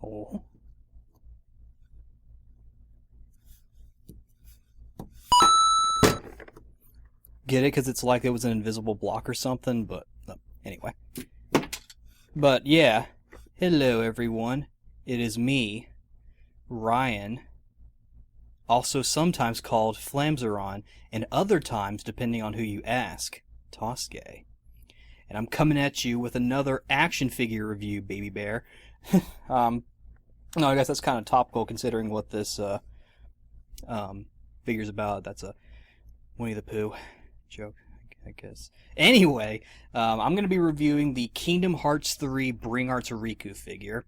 Oh. Get it? Because it's like it was an invisible block or something, but anyway. But yeah, hello everyone. It is me, Ryan, also sometimes called Flamzeron, and other times, depending on who you ask, Tasuke. And I'm coming at you with another action figure review, baby bear. No, I guess that's kind of topical considering what this figure's about. That's a Winnie the Pooh joke, I guess. Anyway, I'm going to be reviewing the Kingdom Hearts 3 Bring Arts Riku figure.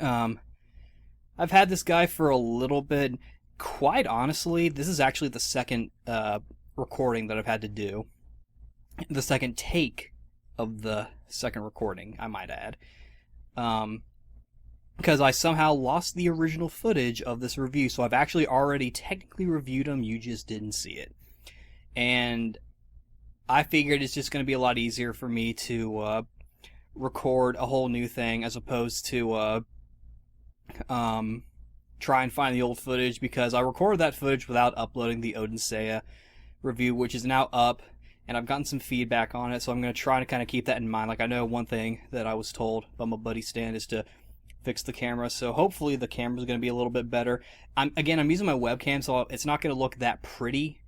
I've had this guy for a little bit. Quite honestly, this is actually the second recording that I've had to do. The second take of the second recording, I might add. Because I somehow lost the original footage of this review, so I've actually already technically reviewed them, you just didn't see it. And I figured it's just going to be a lot easier for me to record a whole new thing as opposed to try and find the old footage, because I recorded that footage without uploading the Odin review, which is now up, and I've gotten some feedback on it, so I'm going to try to kind of keep that in mind. Like, I know one thing that I was told by my buddy Stan is to fix the camera, so hopefully the camera's going to be a little bit better. I'm using my webcam, so it's not going to look that pretty,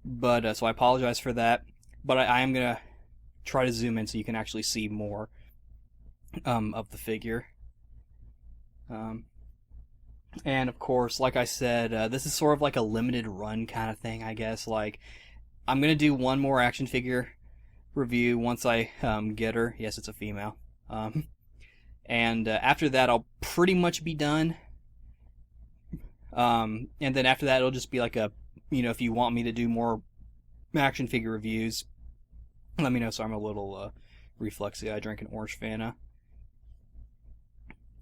but so I apologize for that. But I am going to try to zoom in so you can actually see more of the figure. And of course, like I said, this is sort of like a limited run kind of thing, I guess. Like, I'm going to do one more action figure review once I get her. Yes, it's a female. And after that, I'll pretty much be done. And then after that, it'll just be like a, if you want me to do more action figure reviews, let me know. So I'm a little reflexy. I drank an orange Fanta.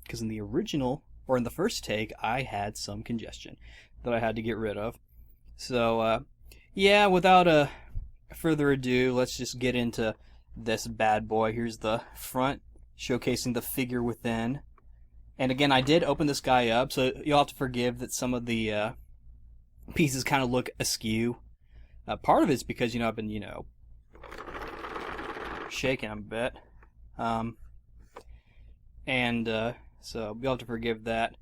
Because in the original, or in the first take, I had some congestion that I had to get rid of. So, yeah, without further ado, let's just get into this bad boy. Here's the front, showcasing the figure within. And again, I did open this guy up, so you'll have to forgive that some of the pieces kind of look askew. Part of it's because, I've been, shaking a bit. So you'll have to forgive that.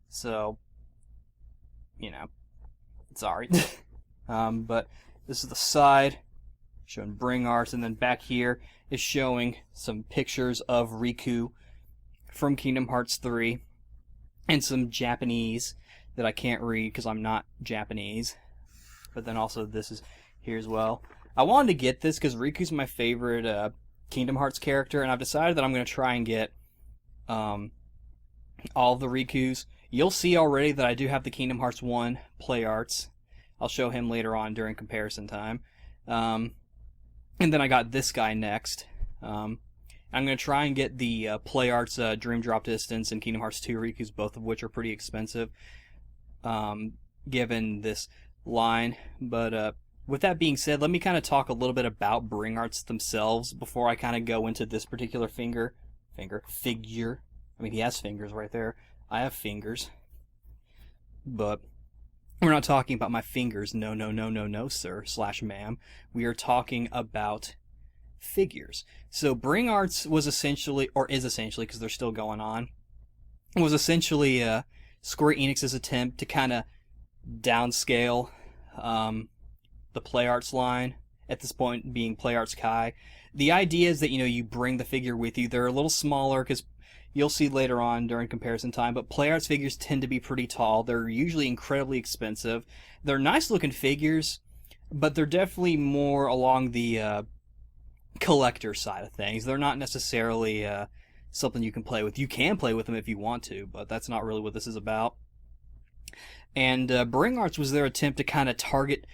So, sorry. But this is the side, showing Bring Arts, and then back here is showing some pictures of Riku from Kingdom Hearts 3, and some Japanese that I can't read because I'm not Japanese. But then also this is here as well. I wanted to get this because Riku's my favorite Kingdom Hearts character, and I've decided that I'm going to try and get all the Rikus. You'll see already that I do have the Kingdom Hearts 1 play arts. I'll show him later on during comparison time. And then I got this guy next. I'm going to try and get the play arts Dream Drop Distance and Kingdom Hearts 2 Rikus, both of which are pretty expensive given this line. But with that being said, let me kind of talk a little bit about Bring Arts themselves before I kind of go into this particular figure. I mean, he has fingers right there. I have fingers. But we're not talking about my fingers. No, sir, / ma'am. We are talking about figures. So Bring Arts was essentially, or is essentially, because they're still going on, was essentially Square Enix's attempt to kind of downscale the Play Arts line, at this point being Play Arts Kai. The idea is that, you bring the figure with you. They're a little smaller because you'll see later on during comparison time, but Play Arts figures tend to be pretty tall. They're usually incredibly expensive. They're nice looking figures, but they're definitely more along the collector side of things. They're not necessarily something you can play with. You can play with them if you want to, but that's not really what this is about. And Bring Arts was their attempt to kind of target,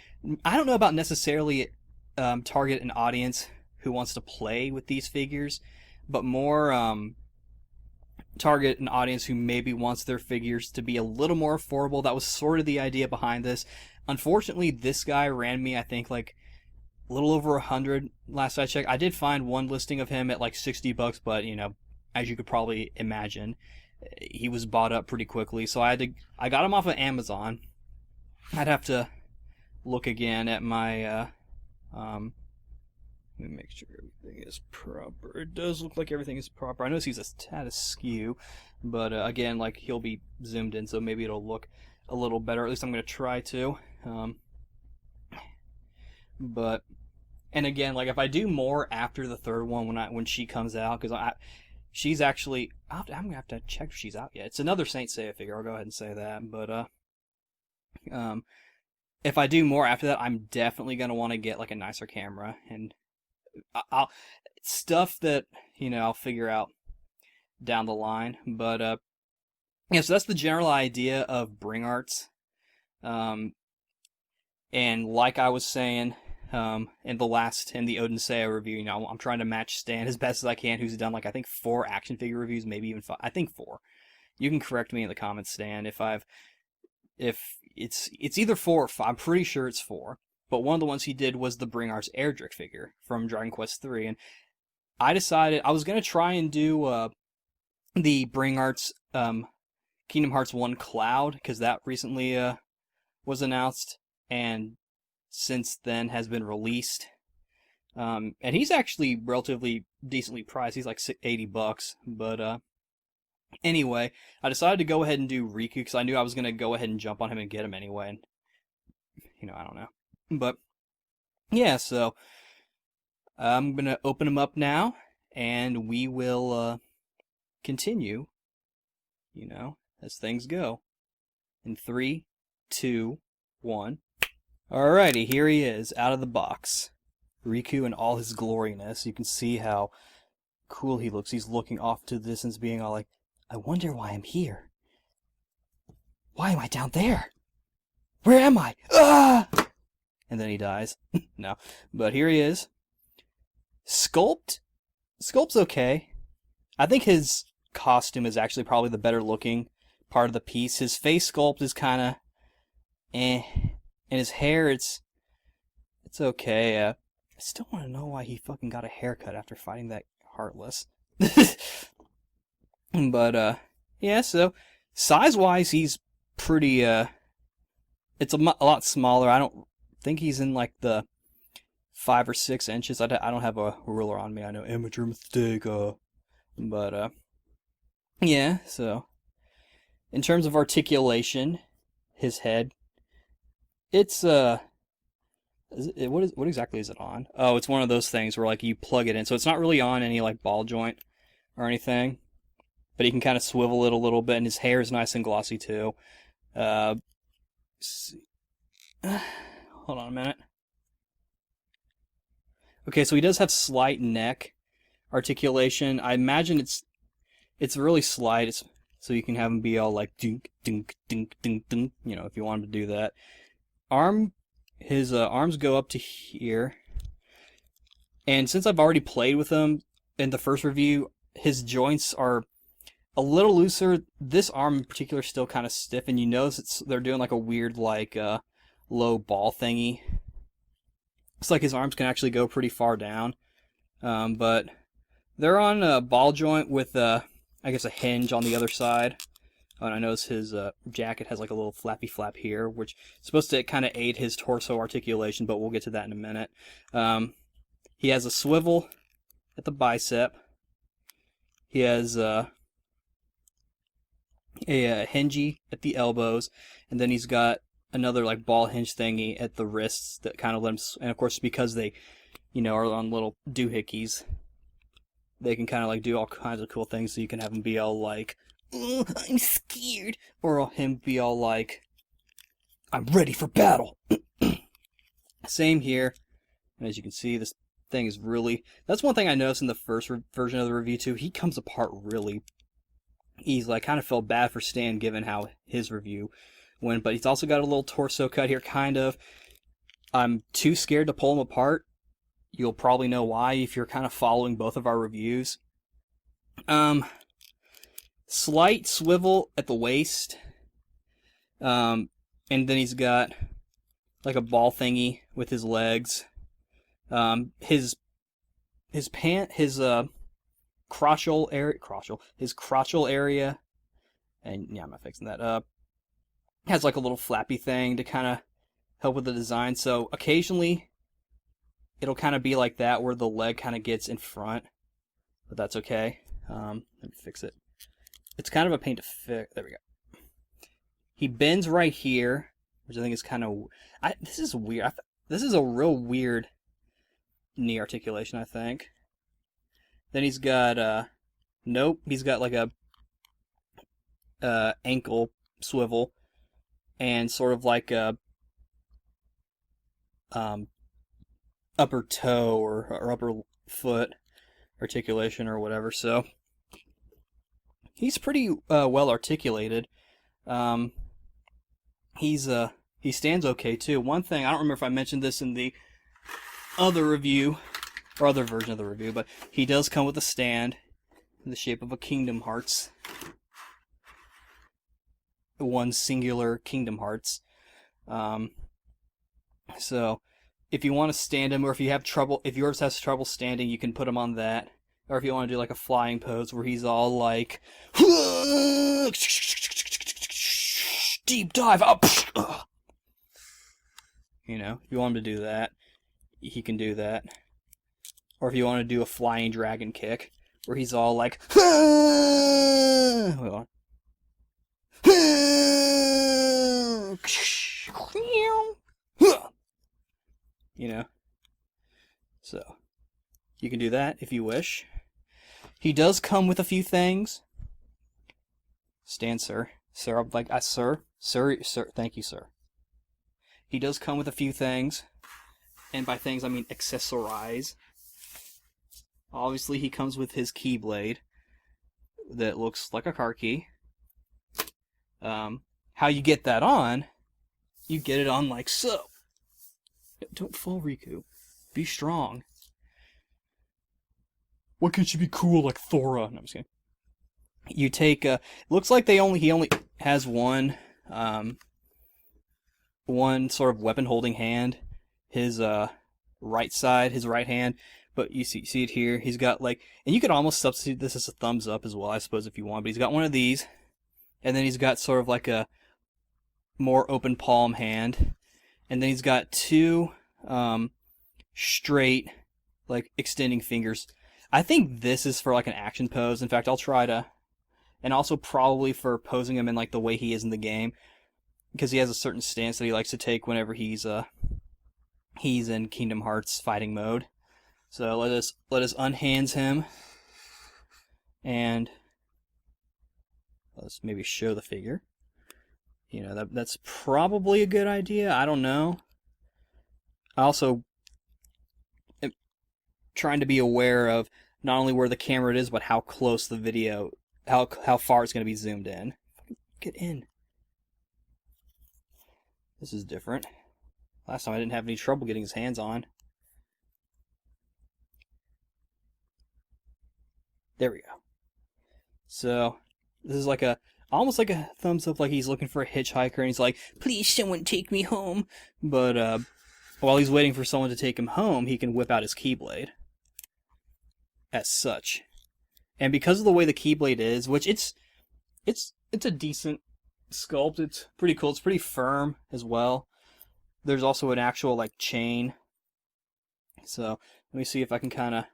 I don't know about necessarily target an audience who wants to play with these figures, but more target an audience who maybe wants their figures to be a little more affordable. That was sort of the idea behind this. Unfortunately, this guy ran me, I think, like a little over 100 last I checked. I did find one listing of him at like $60, but as you could probably imagine, he was bought up pretty quickly, so I got him off of Amazon. I'd have to look again at my let me make sure everything is proper. It does look like everything is proper. I notice he's a tad askew, but again, like, he'll be zoomed in, so maybe it'll look a little better. At least I'm going to try to. But, and again, like, if I do more after the third one when she comes out, because she's actually, I'm going to have to check if she's out yet. It's another Saint Seiya figure, I'll go ahead and say that, but if I do more after that, I'm definitely going to want to get, like, a nicer camera, and I'll stuff that, I'll figure out down the line, but yeah, so that's the general idea of Bring Arts. And like I was saying in the Odin Seiya review, I'm trying to match Stan as best as I can, who's done, like, I think 4 action figure reviews, maybe even 5. I think 4. You can correct me in the comments, Stan, if it's either 4 or 5. I'm pretty sure it's 4. But one of the ones he did was the Bring Arts Erdrick figure from Dragon Quest III, and I decided I was going to try and do the Bring Arts Kingdom Hearts 1 Cloud, because that recently was announced, and since then has been released. And he's actually relatively decently priced. He's like $80, but anyway, I decided to go ahead and do Riku, because I knew I was going to go ahead and jump on him and get him anyway, and, I don't know. But, yeah, so I'm going to open them up now, and we will continue, as things go. In 3, 2, 1. Alrighty, here he is, out of the box. Riku in all his gloriness. You can see how cool he looks. He's looking off to the distance, being all like, I wonder why I'm here. Why am I down there? Where am I? Ah! And then he dies. No. But here he is. Sculpt? Sculpt's okay. I think his costume is actually probably the better looking part of the piece. His face sculpt is kind of eh. And his hair, it's okay. I still want to know why he fucking got a haircut after fighting that Heartless. But, yeah, so size-wise, he's pretty, it's a lot smaller. I don't think he's in, like, the 5 or 6 inches. I don't have a ruler on me. I know, amateur mistake, but, yeah, so in terms of articulation, his head, it's, what exactly is it on? Oh, it's one of those things where, like, you plug it in, so it's not really on any, like, ball joint or anything, but he can kind of swivel it a little bit, and his hair is nice and glossy, too. See. Hold on a minute. Okay, so he does have slight neck articulation. I imagine it's really slight. It's so you can have him be all like dink dink dink dink dink. If you wanted to do that. His arms go up to here, and since I've already played with him in the first review, his joints are a little looser. This arm in particular is still kind of stiff, and you notice they're doing like a weird like low ball thingy. Looks like his arms can actually go pretty far down, but they're on a ball joint with I guess a hinge on the other side. Oh, and I notice his jacket has like a little flappy flap here, which is supposed to kind of aid his torso articulation, but we'll get to that in a minute. He has a swivel at the bicep. He has a hingy at the elbows, and then he's got another like ball hinge thingy at the wrists that kind of let him, and of course because they, are on little doohickeys, they can kind of like do all kinds of cool things, so you can have him be all like, I'm scared, or him be all like, I'm ready for battle. Same here, and as you can see, this thing is really, that's one thing I noticed in the first version of the review too, he comes apart really easily. I kind of felt bad for Stan given how his review went, but he's also got a little torso cut here, kind of. I'm too scared to pull him apart. You'll probably know why if you're kind of following both of our reviews. Slight swivel at the waist. And then he's got like a ball thingy with his legs. His crotchal area, his crotchal area And yeah, I'm not fixing that. Has like a little flappy thing to kind of help with the design. So occasionally it'll kind of be like that where the leg kind of gets in front, but that's okay. Let me fix it. It's kind of a pain to fix. There we go. He bends right here, which I think is kind of. This is weird. This is a real weird knee articulation, I think. Then he's got nope. He's got like a ankle swivel and sort of like a upper toe or upper foot articulation or whatever. So he's pretty well articulated. He stands okay too. One thing, I don't remember if I mentioned this in the other review or other version of the review, but he does come with a stand in the shape of a Kingdom Hearts. One singular Kingdom Hearts. So if you want to stand him, or if you have trouble, if yours has trouble standing, you can put him on that. Or if you want to do like a flying pose where he's all like deep dive up. You know, if you want him to do that, he can do that. Or if you want to do a flying dragon kick where he's all like wait on. You know, so you can do that if you wish. He does come with a few things. Stand, sir. Sir, I'm like, sir, thank you, sir. He does come with a few things, and by things I mean accessorize. Obviously, he comes with his keyblade that looks like a car key. How you get that on? You get it on like so. Don't fall, Riku. Be strong. Why can't you be cool like Thora? No, I'm just kidding. You take looks like he only has one sort of weapon holding hand. His right side, his right hand. But you see it here. He's got like, and you could almost substitute this as a thumbs up as well, I suppose, if you want. But he's got one of these, and then he's got sort of like a more open palm hand, and then he's got two straight, like extending fingers. I think this is for like an action pose. In fact, I'll try to, and also probably for posing him in like the way he is in the game, because he has a certain stance that he likes to take whenever he's in Kingdom Hearts fighting mode. So let us unhands him, and let's maybe show the figure. You know, that's probably a good idea. I don't know. I also am trying to be aware of not only where the camera is, but how close the video, how far it's going to be zoomed in. Get in. This is different. Last time I didn't have any trouble getting his hands on. There we go. So this is like almost like a thumbs up, like he's looking for a hitchhiker, and he's like, "Please, someone take me home." But while he's waiting for someone to take him home, he can whip out his keyblade. As such, and because of the way the keyblade is, which it's a decent sculpt. It's pretty cool. It's pretty firm as well. There's also an actual like chain. So let me see if I can kind of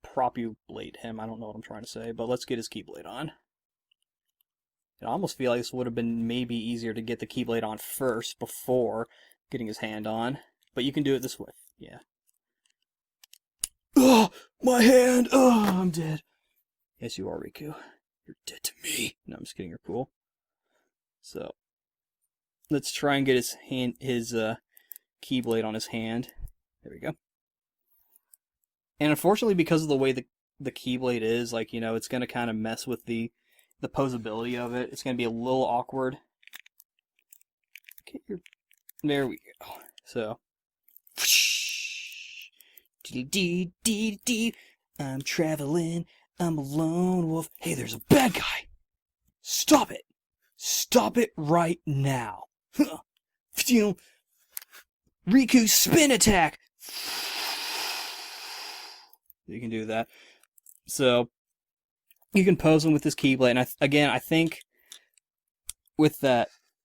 propulate him. I don't know what I'm trying to say, but let's get his keyblade on. I almost feel like this would have been maybe easier to get the keyblade on first before getting his hand on, but you can do it this way. Yeah. Oh, my hand! Oh, I'm dead. Yes, you are, Riku. You're dead to me. No, I'm just kidding. You're cool. So let's try and get his keyblade on his hand. There we go. And unfortunately, because of the way the keyblade is, like, you know, it's going to kind of mess with the posability of it. It's going to be a little awkward. There we go. So, I'm traveling. I'm a lone wolf. Hey, there's a bad guy. Stop it. Stop it right now. Riku spin attack. You can do that. So, you can pose him with this Keyblade. And I think with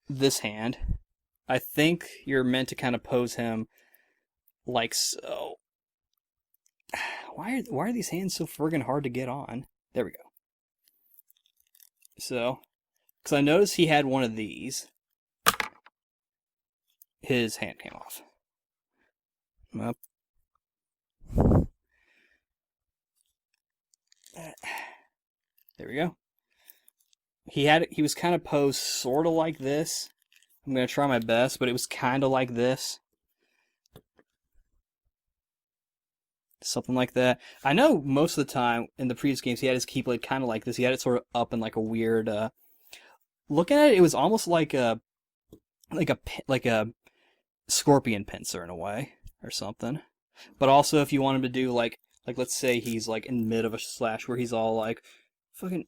this hand, I think you're meant to kind of pose him like so. Why are these hands so friggin' hard to get on? There we go. So, because I noticed he had one of these. His hand came off. Up. There we go. He was kind of posed sort of like this. I'm going to try my best, but it was kind of like this. Something like that. I know most of the time in the previous games he had his Keyblade kind of like this. He had it sort of up in like a weird. Looking at it, it was almost like a scorpion pincer in a way or something. But also, if you want him to do like let's say he's like in mid of a slash where he's all like fucking.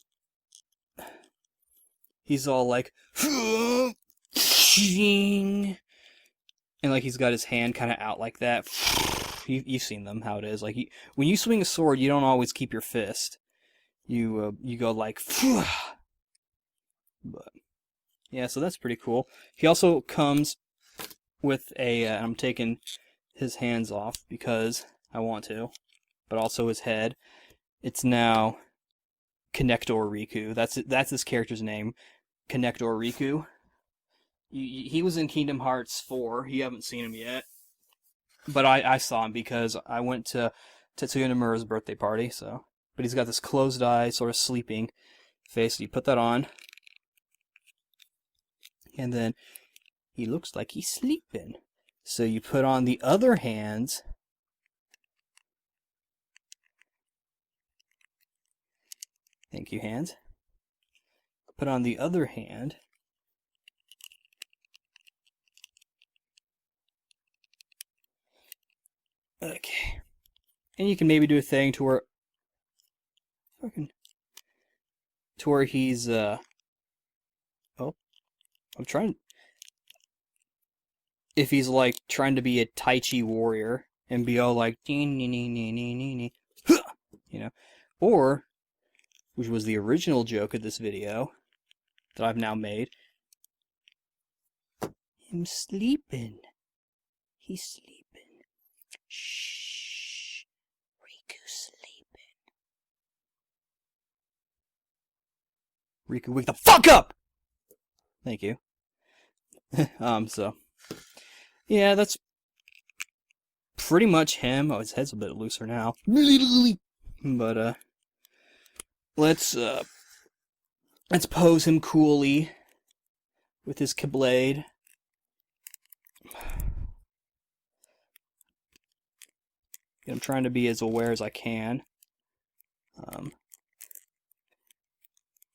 He's all like. And like he's got his hand kind of out like that. You've seen them, how it is. Like when you swing a sword, you don't always keep your fist. You go like, but yeah, so that's pretty cool. He also comes with a. I'm taking his hands off because I want to, but also his head. It's now Connector Riku. That's his character's name, Connector Riku. He was in Kingdom Hearts 4. You haven't seen him yet. But I saw him because I went to Tetsuya Nomura's birthday party, so. But he's got this closed eye, sort of sleeping face. So you put that on. And then he looks like he's sleeping. So you put on the other hands. Thank you, hands. Put on the other hand. Okay. And you can maybe do a thing to where he's oh, I'm trying. If he's like trying to be a Tai Chi warrior and be all like you know, or which was the original joke of this video that I've now made. Him sleeping. He's sleeping. Shh. Riku's sleeping. Riku, wake the fuck up! Thank you. So. Yeah, that's pretty much him. Oh, his head's a bit looser now. But, let's pose him coolly with his Keyblade. I'm trying to be as aware as I can.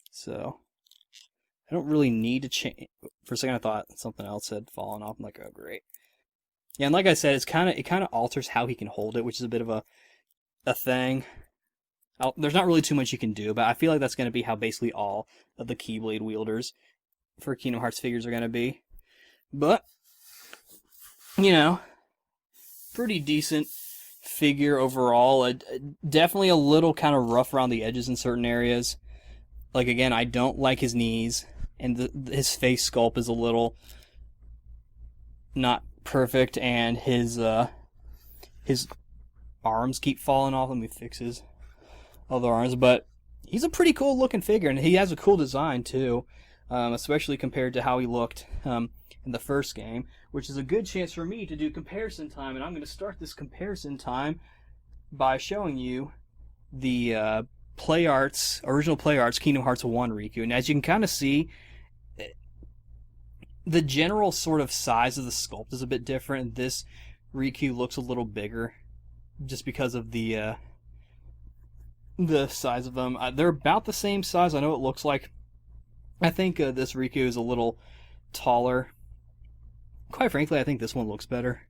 So I don't really need to change. For a second, I thought something else had fallen off. I'm like, oh great. Yeah, and like I said, it kind of alters how he can hold it, which is a bit of a thing. There's not really too much you can do, but I feel like that's going to be how basically all of the Keyblade wielders for Kingdom Hearts figures are going to be. But you know, pretty decent figure overall. Definitely a little kind of rough around the edges in certain areas. Like again, I don't like his knees, and his face sculpt is a little not perfect, and his arms keep falling off. Let me fix his other arms, but he's a pretty cool looking figure, and he has a cool design too, especially compared to how he looked in the first game, which is a good chance for me to do comparison time, and I'm going to start this comparison time by showing you the original Play Arts Kingdom Hearts 1 Riku. And as you can kind of see, the general sort of size of the sculpt is a bit different. This Riku looks a little bigger just because of the size of them. They're about the same size. I know it looks like. I think this Riku is a little taller. Quite frankly, I think this one looks better.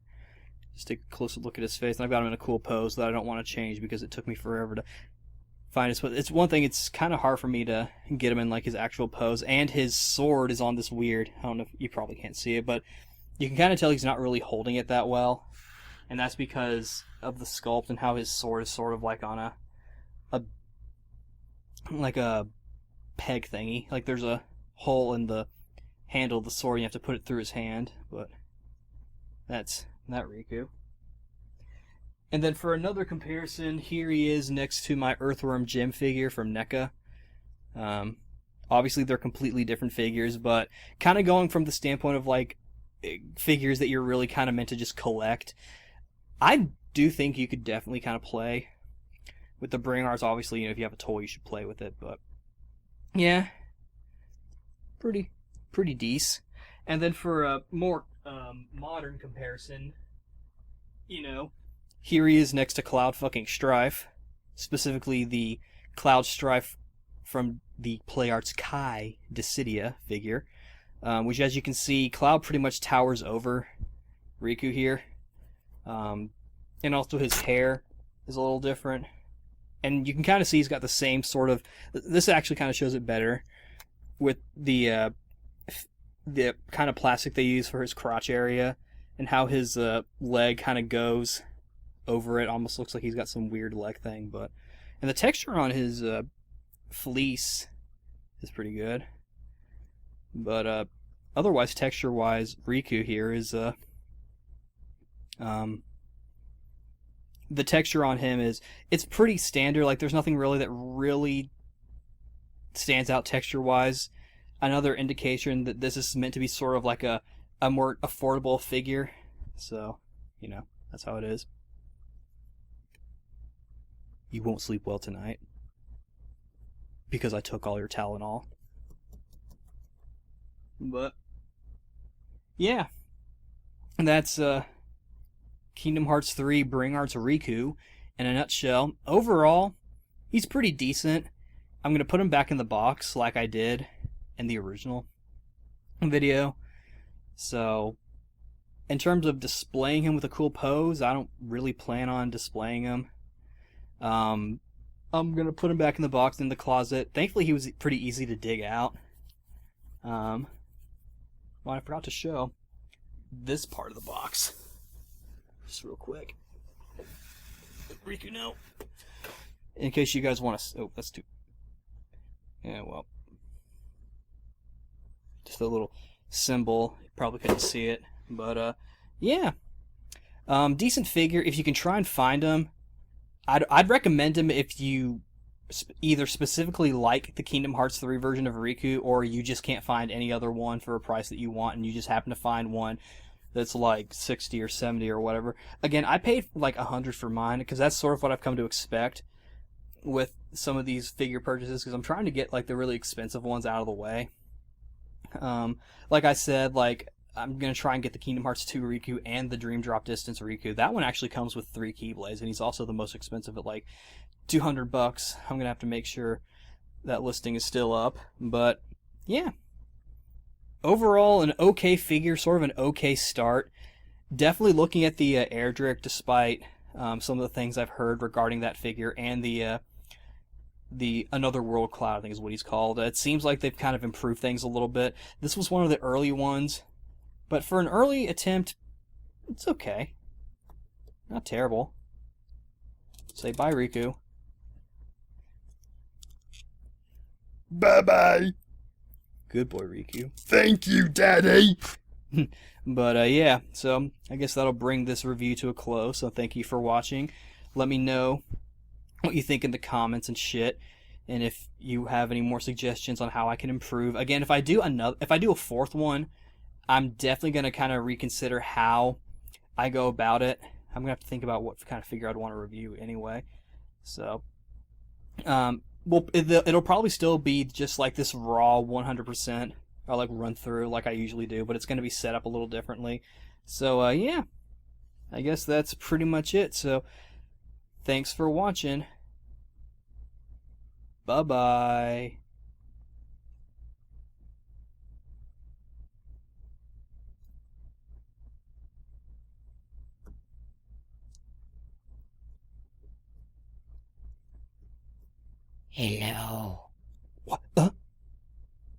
Just take a closer look at his face. And I've got him in a cool pose that I don't want to change because it took me forever to find his pose. It's one thing, it's kind of hard for me to get him in like his actual pose. And his sword is on this weird, I don't know if you probably can't see it, but you can kind of tell he's not really holding it that well. And that's because of the sculpt and how his sword is sort of like on a like a peg thingy. Like there's a hole in the handle of the sword, and you have to put it through his hand. But that's that Riku. And then for another comparison, here he is next to my Earthworm Jim figure from NECA. Obviously, they're completely different figures, but kind of going from the standpoint of like figures that you're really kind of meant to just collect, I do think you could definitely kind of play with the Bring Arts. Obviously, if you have a toy, you should play with it, but yeah, pretty decent. And then for a more modern comparison, here he is next to Cloud fucking Strife, specifically the Cloud Strife from the Play Arts Kai Dissidia figure, which, as you can see, Cloud pretty much towers over Riku here, and also his hair is a little different, and you can kind of see he's got the same sort of. This actually kind of shows it better with the kind of plastic they use for his crotch area, and how his leg kind of goes over it. Almost looks like he's got some weird leg thing, and the texture on his fleece is pretty good. But otherwise, texture-wise, Riku here is the texture on him it's pretty standard. Like there's nothing really that really stands out texture-wise. Another indication that this is meant to be sort of like a more affordable figure. So, that's how it is. You won't sleep well tonight because I took all your Tylenol. But yeah, that's Kingdom Hearts 3 Bring Arts Riku in a nutshell. Overall, he's pretty decent. I'm going to put him back in the box like I did in the original video. So, in terms of displaying him with a cool pose, I don't really plan on displaying him. I'm going to put him back in the box in the closet. Thankfully, he was pretty easy to dig out. Well, I forgot to show this part of the box. Just real quick. Riku, no. In case you guys want to... Oh, that's too... Yeah, well. Just a little symbol. You probably couldn't see it. But, yeah. Decent figure. If you can try and find him, I'd recommend him if you either specifically like the Kingdom Hearts 3 version of Riku, or you just can't find any other one for a price that you want, and you just happen to find one that's like 60 or 70 or whatever. Again, I paid like 100 for mine, because that's sort of what I've come to expect with some of these figure purchases, because I'm trying to get like the really expensive ones out of the way. Like I said, like I'm going to try and get the Kingdom Hearts 2 Riku and the Dream Drop Distance Riku. That one actually comes with 3 Keyblades, and he's also the most expensive at like $200. I'm going to have to make sure that listing is still up. But, yeah. Overall, an okay figure, sort of an okay start. Definitely looking at the Erdrick, despite some of the things I've heard regarding that figure, and the Another World Cloud, I think is what he's called. It seems like they've kind of improved things a little bit. This was one of the early ones. But for an early attempt, it's okay. Not terrible. Say bye, Riku. Bye-bye. Good boy, Riku. Thank you, Daddy. But, yeah, so I guess that'll bring this review to a close. So thank you for watching. Let me know what you think in the comments and shit. And if you have any more suggestions on how I can improve. Again, if I do a fourth one, I'm definitely going to kind of reconsider how I go about it. I'm going to have to think about what kind of figure I'd want to review anyway. So, well, it'll probably still be just like this raw 100%, or like run through like I usually do, but it's going to be set up a little differently. So, yeah, I guess that's pretty much it. So, thanks for watching. Bye-bye. Hello. What?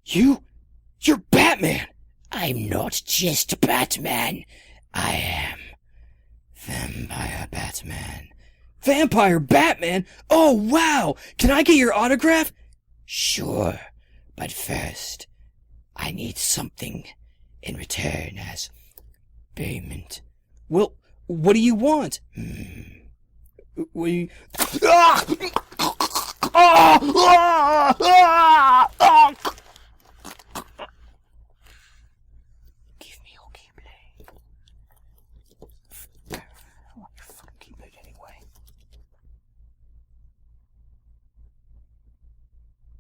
You're Batman! I'm not just Batman. I am Vampire Batman. Vampire Batman? Oh, wow! Can I get your autograph? Sure, but first, I need something in return as payment. Well, what do you want? What do you...